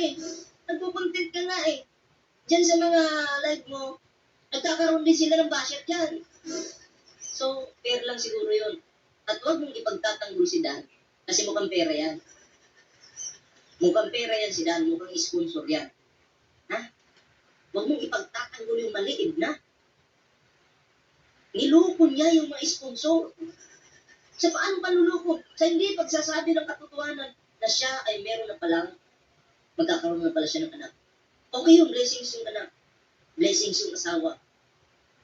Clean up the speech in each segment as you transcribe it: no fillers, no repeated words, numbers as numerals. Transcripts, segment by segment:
eh. Nagpo-content ka nga eh. Diyan sa mga live mo, nagkakaroon din sila ng basher dyan. So, fair lang siguro yun. At huwag mong ipagtatanggol si Dan. Kasi mukhang pera yan. Mukhang pera yan si Dan. Mukhang sponsor yan. Ha? Huwag mong ipagtatanggol yung maliit na. Niloko niya yung mga sponsor. Sa paano panluloko? Sa hindi pagsasabi ng katotohanan na siya ay meron na palang magkakaroon na pala siya ng anak. Okay yung blessings yung anak. Blessings yung asawa.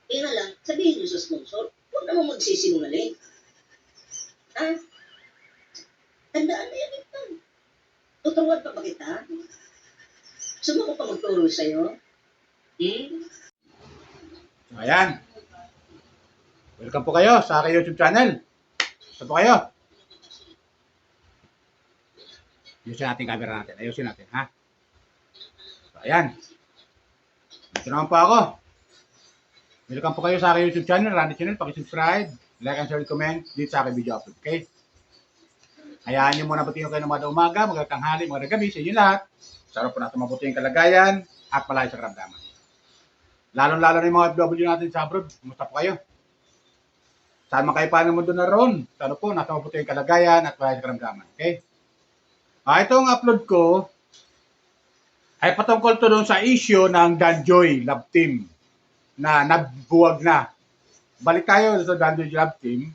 Kaya nga lang, sabihin nyo sa sponsor, huwag naman magsisinungaling. Ha? Tandaan na yan ito. Tuturuan pa ba kita? Gusto mo ko pa magturo sa'yo? Ayan. Welcome po kayo sa aking YouTube channel. Gusto po kayo? Ayusin natin yung camera natin. Ayusin natin, ha? So, ayan. Ito naman po ako. Welcome po kayo sa aking YouTube channel, Randy Channel. Paki-subscribe, like and share, comment dito sa aking video upload. Okay? Hayaan nyo muna pati kayo ng mga umaga, mga tanghali, mga gabi, sa inyo lahat. Sarap po natin mabuti yung kalagayan at malayo sa karamdaman. Lalo-lalo na yung mga FW natin sa abroad. Kumusta po kayo? Saan man kayo pa ng mundo na roon? Sana po, nasa mabuti yung kalagayan at malayo sa karamdaman. Okay? Itong upload ko ay patungkol to doon sa issue ng Danjoy Love Team na nagbuwag na. Balik tayo sa Danjoy Love Team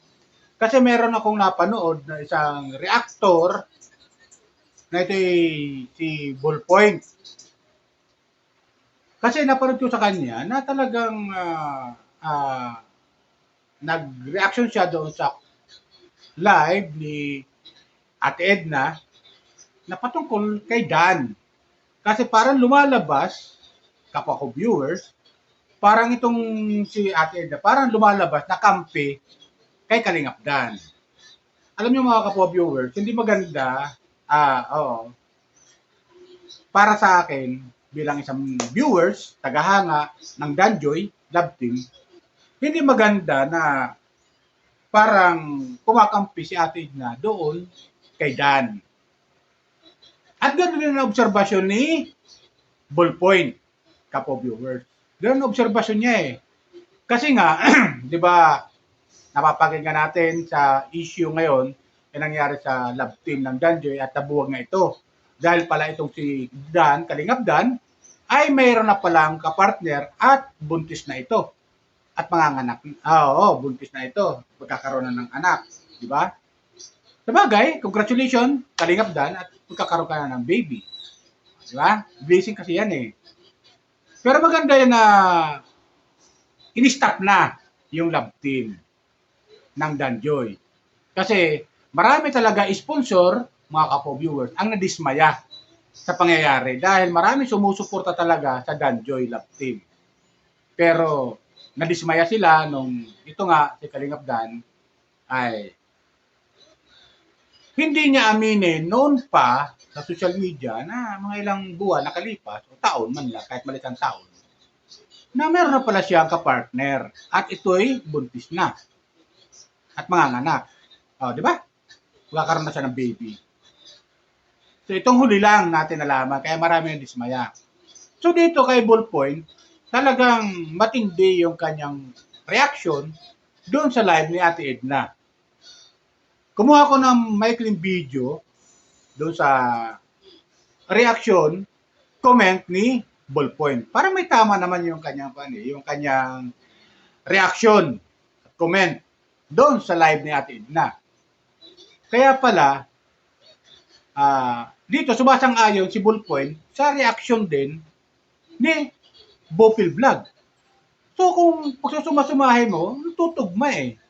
kasi meron akong napanood na isang reactor na ito si Ballpoint. Kasi napanood ko sa kanya na talagang nag-reaction siya doon sa live ni Ate Edna na patungkol kay Dan. Kasi parang lumalabas, kapwa ko viewers, parang itong si Ate Edna, parang lumalabas na kampi kay Kalingap Dan. Alam niyo mga kapwa viewers, hindi maganda, para sa akin, bilang isang viewers, tagahanga ng Danjoy Love Team, hindi maganda na parang kumakampi si Ate Edna doon kay Dan. At ganoon din ang obserbasyon ni Ballpoint, kapwa viewers. Ganoon ang obserbasyon niya eh. Kasi nga, di ba, napapakinggan natin sa issue ngayon yung nangyari sa love team ng Danjoy at nabuwag nga ito. Dahil pala itong si Dan, Kalingap Dan, ay mayroon na palang kapartner at buntis na ito. At manganganak. Buntis na ito. Magkakaroon na ng anak. Di ba? Sabagay, congratulations, Kalingap Dan, at magkakaroon ka na ng baby. Di ba? Blessing kasi yan eh. Pero maganda yan na in-stop na yung love team ng Danjoy. Kasi marami talaga sponsor, mga kapo-viewers, ang nadismaya sa pangyayari dahil marami sumusuporta talaga sa Danjoy love team. Pero nadismaya sila nung ito nga, si Kalingap Dan, ay hindi niya aminin noon pa sa social media na mga ilang buwan nakalipas o taon man lang, kahit maliit ang taon, na meron na pala siyang kapartner at ito'y buntis na at manganganak. Di ba? Magkakaroon na siya ng baby. So itong huli lang natin nalaman, kaya marami ang dismaya. So dito kay Ballpoint, talagang matindi yung kanyang reaction doon sa live ni Ate Edna. Kumuha ko ng maikling video doon sa reaction, comment ni Ballpoint. Para may tama naman yung kanyang reaction, comment doon sa live ni Ate Edna. Kaya pala, dito sumasang-ayon si Ballpoint sa reaction din ni Bopil Vlog. So kung pagsusumasumahin mo, tutugma eh.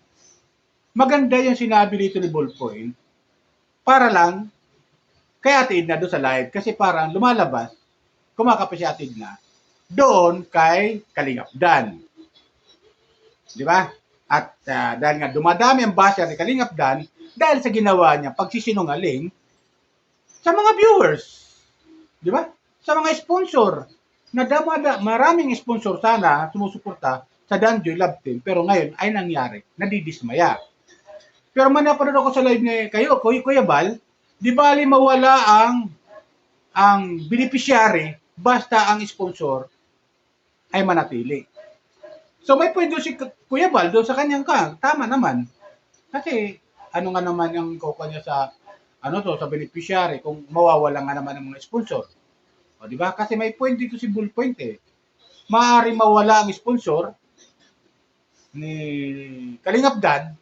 Maganda yung sinabi dito ni Ballpoint para lang kay Ate Edna doon sa live kasi parang lumalabas, kumakapi si Ate Edna doon kay Kalingap Dan. Di ba? At dahil nga dumadami ang basher ni Kalingap Dan dahil sa ginawa niya pagsisinungaling sa mga viewers. Di ba? Sa mga sponsor na maraming sponsor sana sumusuporta sa Danjoy Love Team pero ngayon ay nangyari, nadidismaya. Pero manapanood ako sa live ni Kuya Bal, di bali mawala ang ang beneficiary basta ang sponsor ay manatili. So may point doon si Kuya Bal doon sa kanyang tama naman. Kasi ano nga naman yung kukuha niya sa sa beneficiary kung mawawala nga naman ng mga sponsor. O di ba? Kasi may point dito si Bullpoint eh. Maaari mawala ang sponsor ni Kalingap Dan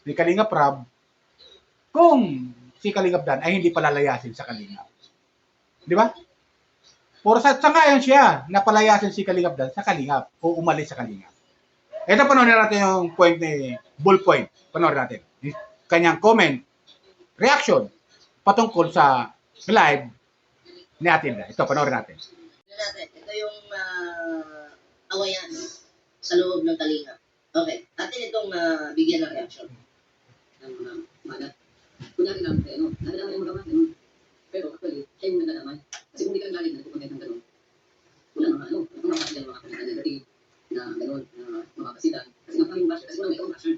ni Kalingap Rab kung si Kalingap Dan ay hindi palalayasin sa Kalingap. Di ba? Sa ngayon siya napalayasin si Kalingap Dan sa Kalingap o umalis sa Kalingap. Ito panoorin natin yung point ni Bullpoint. Panoorin natin. Kanyang comment, reaction patungkol sa live ni Atinda. Ito, panoorin natin. Ito yung awayan sa loob ng Kalingap. Okay, atin itong bigyan ng reaction. Ng mga magat. Kunyari lang, nadadamay yung mga ganun. Pero actually, siya yung nadadamay. Kasi kung di ka lang lagi nagpupunta ng ganun, wala mga mga kasidan, mga kasidan negative na ganun, na mga kasidan. Kasi maraming basher, kasi wala may ikaw basher.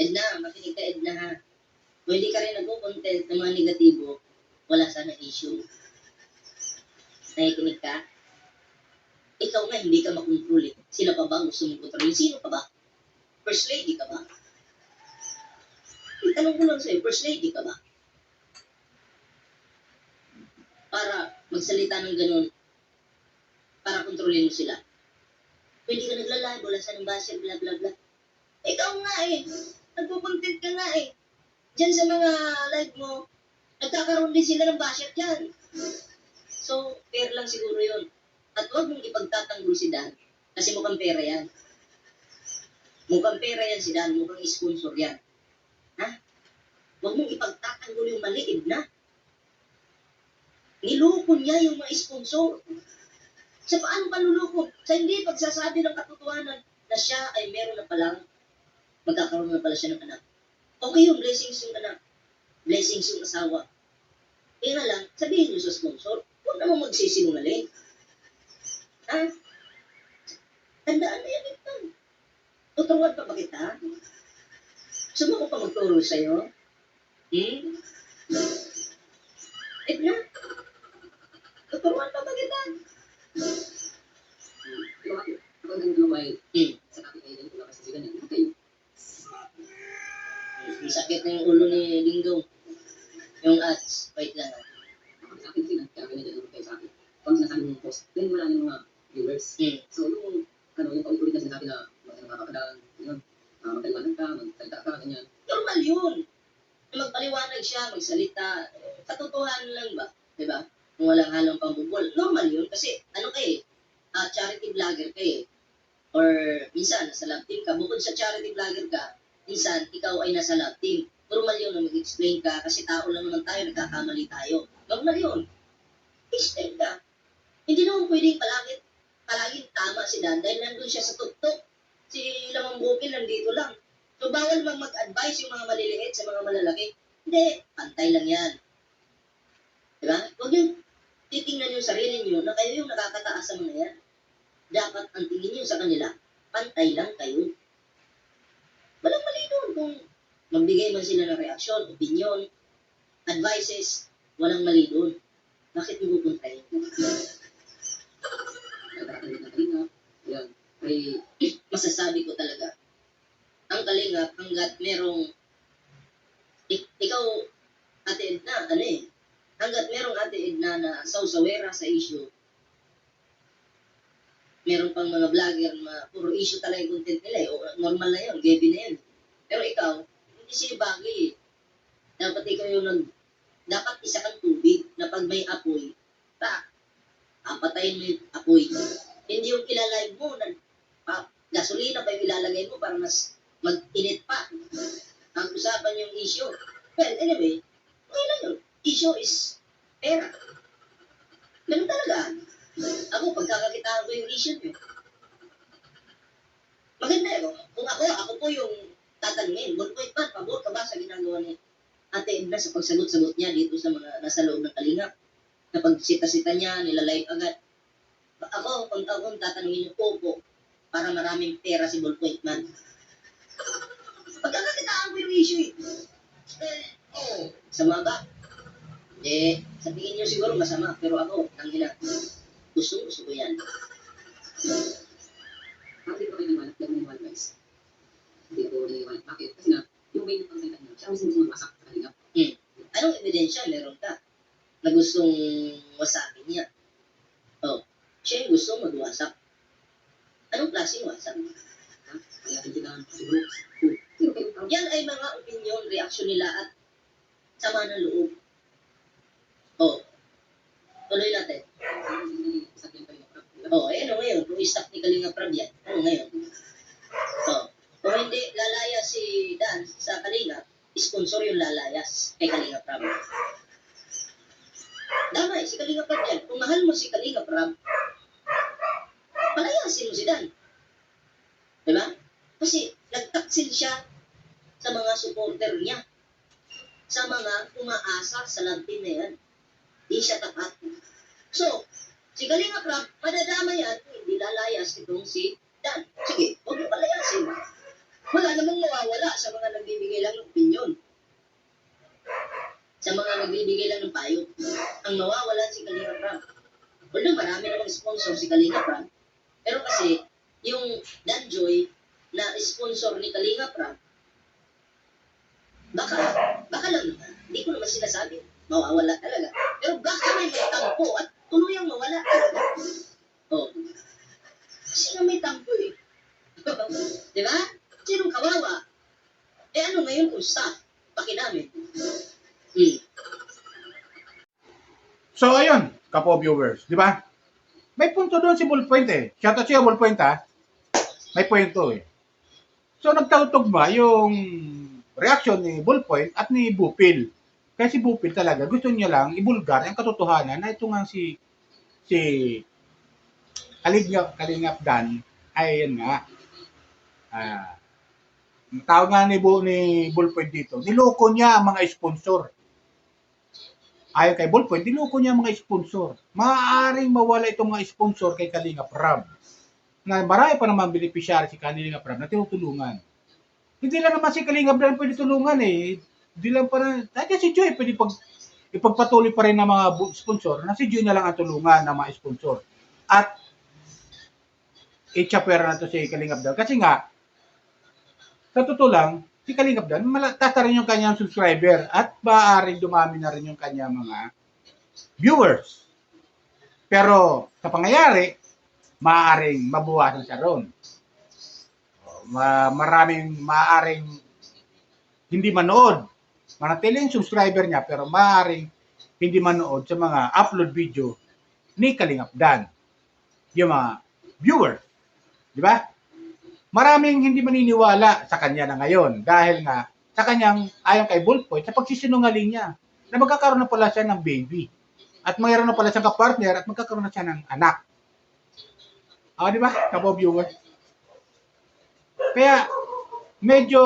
Edna, makinig ka Edna ha. Kung hindi ka rin nagpo-content ng mga negatibo, wala sana issue. Nakikinig ka? Ikaw nga hindi ka makontrol eh. Sila pa ba gusto mong kontrolin? Sino pa ba? First lady ka ba? Itanong ko lang sa'yo, first lady ka ba? Para magsalita ng ganun, para kontrolin mo sila. Pwede ka nagla-live, wala sa ng basher, bla bla bla. Ikaw nga eh, nagpo-content ka nga eh. Diyan sa mga live mo, nagkakaroon din sila ng basher dyan. So, fair lang siguro yun. At huwag mong ipagtatanggol si Dan, kasi mukhang pera yan. Mukhang pera yan si Dan, mukhang sponsor yan. Ha? Huwag mong ipagtatanggol yung maliit na. Niloko niya yung mga sponsor. Sa paano panluloko? Sa hindi pagsasabi ng katotohanan na siya ay meron na palang magkakaroon na pala siya ng anak. Okay yung blessings yung anak. Blessings yung asawa. Kaya nga lang, sabihin nyo sa sponsor, huwag namang magsisinungaling. Ha? Tandaan na yan ito. Tuturuan pa ba kita? Gusto mo ko pa magturo sa'yo? Na? Tuturuan pa ba kita? Ako ganun lumay sa kapitay din ko kasi ganyan. Okay. Ang sakit na yung ulo ni Dingdong. Yung ads. Wait lang. Ako sa akin sila, kaya ganyan din kayo sa akin. Kung sinasabi mong post, then wala yung mga viewers. So yung paulit-ulit na sinasabi na nakakadaan, magkaliwanag ka, magsalita ka, ganyan. Normal yun. Magpaliwanag siya, magsalita. Katotohanan lang ba? Diba? Kung walang halong pambubol. Normal yun kasi charity vlogger ka eh. Or minsan, nasa love team ka. Bukod sa charity vlogger ka, minsan, ikaw ay nasa love team. Normal yun na mag-explain ka kasi tao lang naman tayo, nagkakamali tayo. Normal yun. Explain ka. Hindi naman pwedeng palaging tama si Dan dahil nandun siya sa tuktok. Si Lamang Bukil nandito lang. So, bawal mag-advise yung mga maliliit sa mga malalaki. Hindi, pantay lang yan. Diba? Huwag yung titingnan yung sarili nyo na kayo yung nakakataas sa mga yan. Dapat ang tingin nyo sa kanila, pantay lang kayo. Walang mali doon kung magbigay man sila ng reaksyon, opinion, advices, walang mali doon. Bakit mo pupuntahin? Yan. Ay, Masasabi ko talaga, ang Kalingap, hanggat merong, ikaw, Ate Edna, hanggat merong Ate Edna na sausawera sa issue, meron pang mga vlogger na puro issue talaga yung content nila o normal na yun, gabi na yun. Pero ikaw, hindi siya bagay. Dapat ikaw yung dapat isa kang tubig na pag may apoy, patayin mo yung apoy. Hindi yung ilalive mo, gasolina pa yung ilalagay mo para mas mag-init pa. Ang usapan yung issue. Well, anyway, okay lang yun. Issue is pera. Ganun talaga. Ako, pagkakakitaan ko yung issue nyo. Maganda yun. Kung ako po yung tatanungin. Bullpoint man, pabor ka ba sa ginagawa ni Ate Edna sa pagsagot-sagot niya dito sa mga nasa loob ng Kalingap? Kapag sita-sita niya, nilalive agad. Ako, kung tatanungin yung opo, para maraming pera si Bullpoint man. Pagkakakitaan ko yung issue eh. Sama ba? Sabihin niyo siguro masama, pero ako, tangina, gusto ko yan. Bakit ko kayo naniwala guys? Hindi ko naniwala. Bakit? Kasi nga, yung main consultant niya, siya ang gusto masak sa kanila. Anong ebidensya meron ka na gustong wasakin niya? Siya yung gusto magwasak. Anong klaseng wasak? Kaya hindi lang siguro. Sino kayo? Yan ay mga opinion, reaksyon nila at sama ng loob. Tuloy natin. Ano ngayon? Kung i-stop ni Kalinga Prab yan, ano ngayon? Kung hindi lalayas si Dan sa Kalinga, sponsor yung lalayas kay Kalinga Prab. Damay, si Kalinga Prab yan. Kung mahal mo si Kalinga Prab, palayasin mo si Dan. Diba? Kasi nagtaksil siya sa mga supporter niya. Sa mga umaasa sa love team na yan. Di siya tapat. So, si Kalinga Prab, madadama yan kung hindi lalayas itong si Dan. Sige, huwag mo palayasin. Wala namang mawawala sa mga nagbibigay lang ng opinion. Sa mga nagbibigay lang ng payo. Ang mawawala si Kalinga Prab. Although marami namang sponsor si Kalinga Prab. Pero kasi, yung Danjoy na sponsor ni Kalinga Prab, baka lang, hindi ko naman sinasabi, mawawala talaga. Pero baka may tampo at tuluyang mawala talaga. Kasi nga may tampo eh. Di ba? Sinong kawawa? Ano ngayon kung staff? Pakinamin. So, ayun, kapo viewers, di ba? May punto doon si Ballpoint eh. Shoutout siya, Ballpoint ha. May punto eh. So, nagtautugma yung reaction ni Ballpoint at ni Bupil. Kasi si Bupil talaga, gusto niya lang ibulgar yung katotohanan na ito nga si Kalingap Dan ay yun nga. Tawag nga ni Ballpoint dito, niloko niya ang mga sponsor. Ayon kay Ballpoint, niloko niya ang mga sponsor. Maaaring mawala itong mga sponsor kay Kalinga Prab. Na marami pa naman beneficiary si Kalinga Prab na tinutulungan. Hindi lang naman si Kalinga Prab pwede tulungan eh. Hindi lang pa rin, dahil si Joy pwede ipagpatuloy pa rin ng mga sponsor na si Joy na lang ang tulungan ng mga sponsor. At i-chapera na to si Kalinga Prab. Kasi nga, sa totoo lang, si Kalingap Dan, tata rin yung kanyang subscriber at maaaring dumami na rin yung kanyang mga viewers. Pero sa pangyayari, maaaring mabuwasan siya ron. Maraming maaaring hindi manood. Manatili yung subscriber niya pero maaaring hindi manood sa mga upload video ni Kalingap Dan. Yung mga viewers. Di ba? Maraming hindi maniniwala sa kanya na ngayon dahil nga sa kanyang ayon kay Ballpoint sa pagsisinungaling niya na magkakaroon na pala siya ng baby at mayroon na pala siyang kapartner at magkakaroon na siya ng anak. Di ba? Kapo viewers. Kaya medyo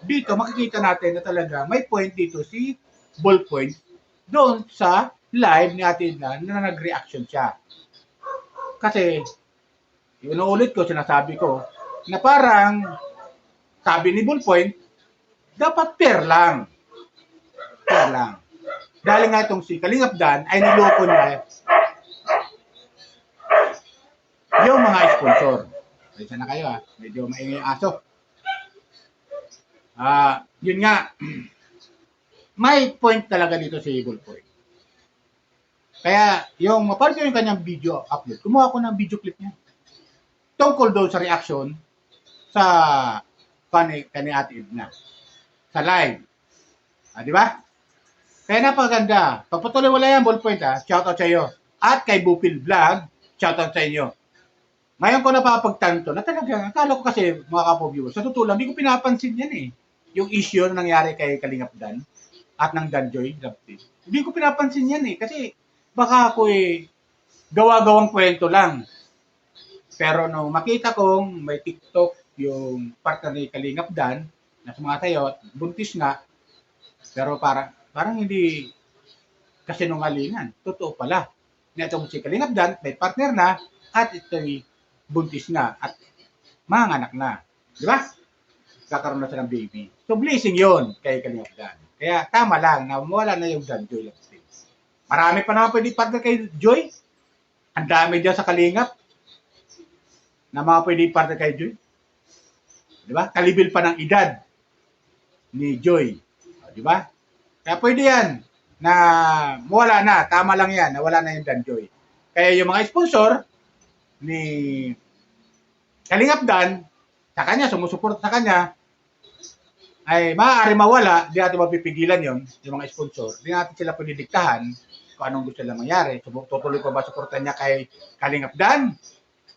dito makikita natin na talaga may point dito si Ballpoint doon sa live ni Ate Edna na nag-reaction siya. Kasi inuulit ko, sinasabi ko na parang sabi ni Ballpoint, dapat fair lang. Fair lang. Dahil nga itong si Kalingap Dan ay niloko niya yung mga sponsor. Isa na kayo ha. Medyo maingay yung aso. Yun nga. May point talaga dito si Ballpoint. Kaya yung mapanood ko yung kanyang video upload, kumuha ko ng video clip niya. Tungkol doon sa reaction sa kani Ate Edna sa live. Di ba? Kaya napakaganda. Pagpatuloy wala yan, Ballpoint ha. Shoutout sa iyo. At kay Bupil Vlog, shoutout sa inyo. Ngayon ko napapagtanto na talaga, akala ko kasi mga kapo-viewers, sa totoo lang, hindi ko pinapansin yan eh. Yung issue na nangyari kay Kalingap Dan at ng Danjoy Love Team. Hindi ko pinapansin yan eh. Kasi baka ako gawa-gawang kwento lang. Pero nung makita kong may TikTok yung partner ni Kalingap Dan na sumasayaw at buntis nga, pero parang hindi kasinungalingan. Totoo pala. Na itong si Kalingap Dan, may partner na at ito'y buntis na at manganak na. Di ba? Kakaroon na siya ng baby. So blessing yon kay Kalingap Dan. Kaya tama lang na mawala na yung Danjoy Love Team. Marami pa naman pwede partner kay Joy. Ang dami dyan sa Kalingap na mga pwede partner kay Joy. Di ba? Kalibil pa ng edad ni Joy. Di ba? Kaya pwede yan na mawala na. Tama lang yan. Nawala na yung Dan Joy. Kaya yung mga sponsor ni Kalingap Dan, sa kanya, sumusuporta sa kanya, ay maaari mawala, di natin mapipigilan yon yung mga sponsor. Di natin sila pinidiktahan kung anong gusto nila mangyari. Tutuloy pa ba suporta niya kay Kalingap Dan?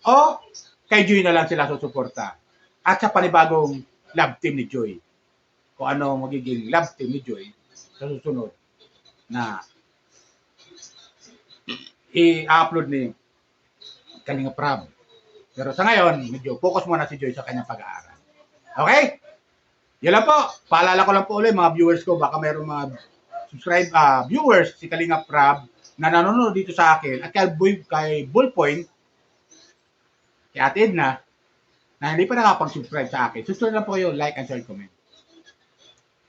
O kay Joy na lang sila susuporta? At sa panibagong love team ni Joy. Kung ano magiging love team ni Joy sa susunod na i-upload ni Kalingap Rab. Pero sa ngayon, medyo focus muna si Joy sa kanyang pag-aaral. Okay? Yan lang po. Paalala ko lang po ulit mga viewers ko, baka mayroong mga viewers si Kalingap Rab na nanonood dito sa akin at kay Bullpoint, kay Ate Edna, na hindi pa nakapag-subscribe sa akin. Subscribe lang po kayo, like and share, comment.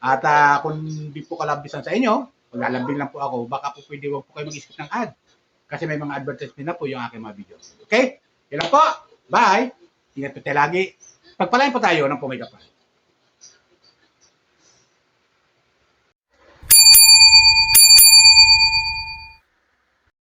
At kung hindi po kalabisan sa inyo, maglalambing lang po ako, baka po pwede wag po kayo mag-skip ng ad. Kasi may mga advertisement na po yung aking mga video. Okay? Yan lang po. Bye! Ingat po tayo lagi. Pagpalain po tayo ng pumigapal.